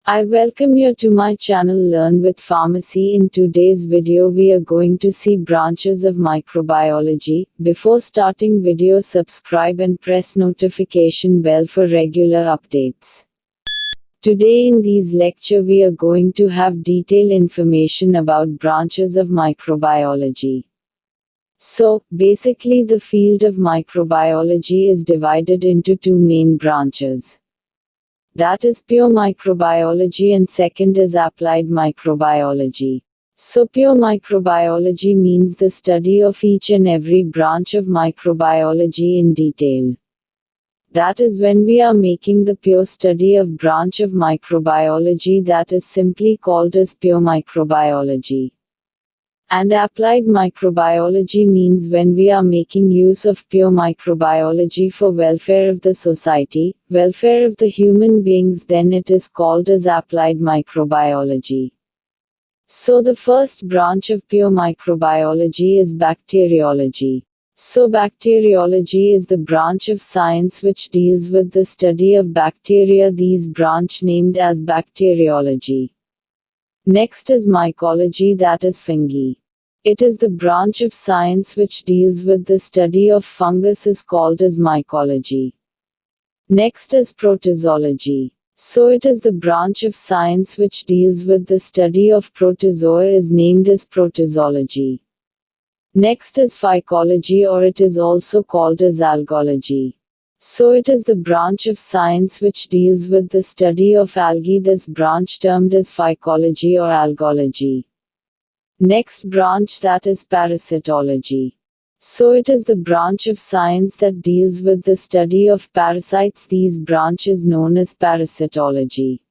I welcome you to my channel Learn with Pharmacy. In today's video we are going to see branches of microbiology. Before starting video, subscribe and press notification bell for regular updates. Today in this lecture we are going to have detailed information about branches of microbiology. So, basically the field of microbiology is divided into two main branches. That is pure microbiology and second is applied microbiology. So pure microbiology means the study of each and every branch of microbiology in detail. That is when we are making the pure study of branch of microbiology, that is simply called as pure microbiology. And applied microbiology means when we are making use of pure microbiology for welfare of the society, welfare of the human beings, then it is called as applied microbiology. So the first branch of pure microbiology is bacteriology. So bacteriology is the branch of science which deals with the study of bacteria, these branch named as bacteriology. Next is mycology, that is fungi. It is the branch of science which deals with the study of fungus, is called as mycology. Next is protozoology. So it is the branch of science which deals with the study of protozoa, is named as protozoology. Next is phycology, or it is also called as algology. So it is the branch of science which deals with the study of algae, this branch termed as phycology or algology. Next branch, that is parasitology. So it is the branch of science that deals with the study of parasites, these branch is known as parasitology.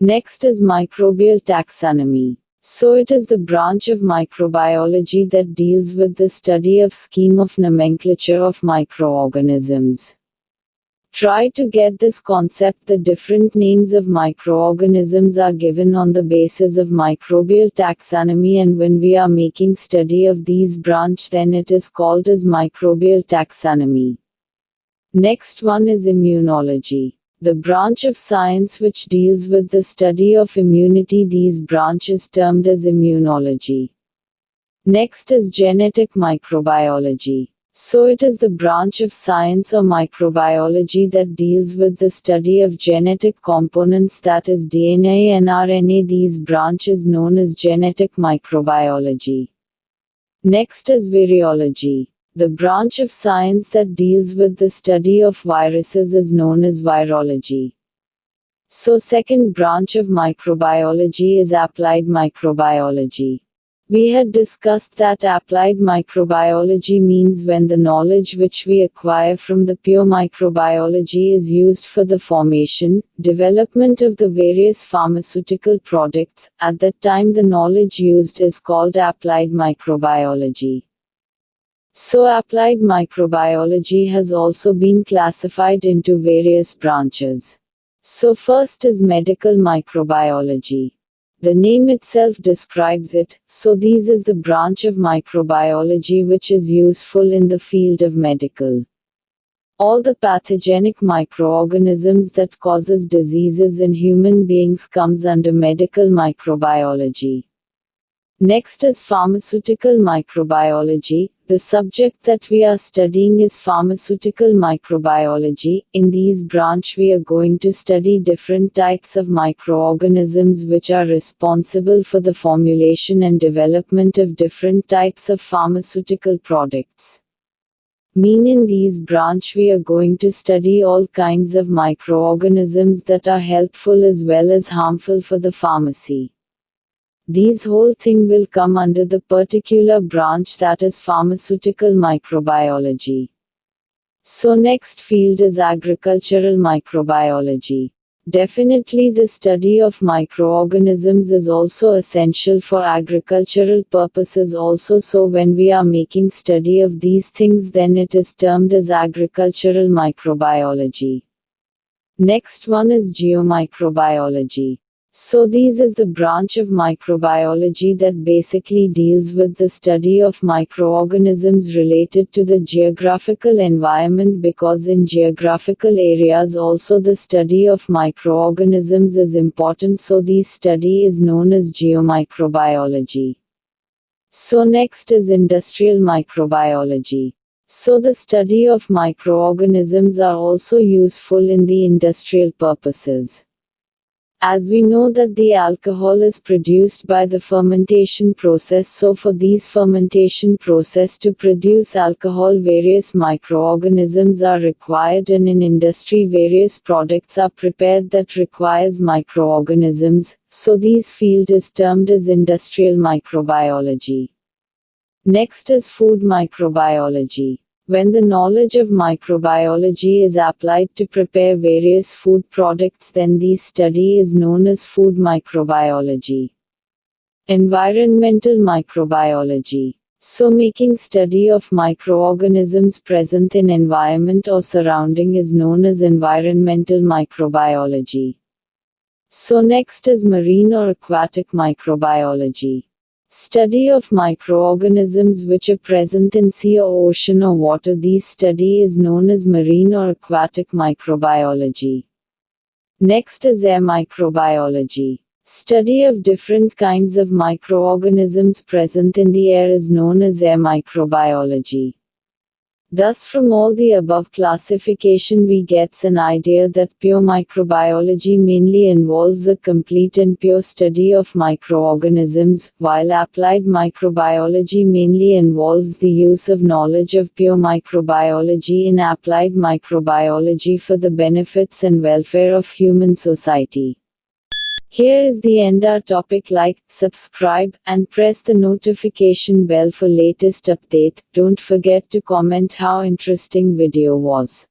Next is microbial taxonomy. So it is the branch of microbiology that deals with the study of scheme of nomenclature of microorganisms. Try to get this concept. The different names of microorganisms are given on the basis of microbial taxonomy, and when we are making study of these branch, then it is called as microbial taxonomy. Next one is immunology. The branch of science which deals with the study of immunity, these branch is termed as immunology. Next is genetic microbiology. So it is the branch of science or microbiology that deals with the study of genetic components, that is DNA and RNA, these branch is known as genetic microbiology. Next is virology. The branch of science that deals with the study of viruses is known as virology. So second branch of microbiology is applied microbiology. We had discussed that applied microbiology means when the knowledge which we acquire from the pure microbiology is used for the formation, development of the various pharmaceutical products. At that time the knowledge used is called applied microbiology. So applied microbiology has also been classified into various branches. So first is medical microbiology. The name itself describes it, so this is the branch of microbiology which is useful in the field of medical. All the pathogenic microorganisms that causes diseases in human beings comes under medical microbiology. Next is pharmaceutical microbiology. The subject that we are studying is pharmaceutical microbiology. In these branch we are going to study different types of microorganisms which are responsible for the formulation and development of different types of pharmaceutical products. In these branch we are going to study all kinds of microorganisms that are helpful as well as harmful for the pharmacy. These whole thing will come under the particular branch, that is pharmaceutical microbiology. So next field is agricultural microbiology. Definitely the study of microorganisms is also essential for agricultural purposes also, so when we are making study of these things, then it is termed as agricultural microbiology. Next one is geomicrobiology. So this is the branch of microbiology that basically deals with the study of microorganisms related to the geographical environment, because in geographical areas also the study of microorganisms is important, so this study is known as geomicrobiology. So next is industrial microbiology. So the study of microorganisms are also useful in the industrial purposes. As we know that the alcohol is produced by the fermentation process, so for these fermentation process to produce alcohol, various microorganisms are required, and in industry various products are prepared that requires microorganisms, so this field is termed as industrial microbiology. Next is food microbiology. When the knowledge of microbiology is applied to prepare various food products, then this study is known as food microbiology. Environmental microbiology. So making study of microorganisms present in environment or surrounding is known as environmental microbiology. So next is marine or aquatic microbiology. Study of microorganisms which are present in sea or ocean or water. This study is known as marine or aquatic microbiology. Next is air microbiology. Study of different kinds of microorganisms present in the air is known as air microbiology. Thus, from all the above classification we gets an idea that pure microbiology mainly involves a complete and pure study of microorganisms, while applied microbiology mainly involves the use of knowledge of pure microbiology in applied microbiology for the benefits and welfare of human society. Here is the end our topic. Like, subscribe, and press the notification bell for latest update. Don't forget to comment how interesting video was.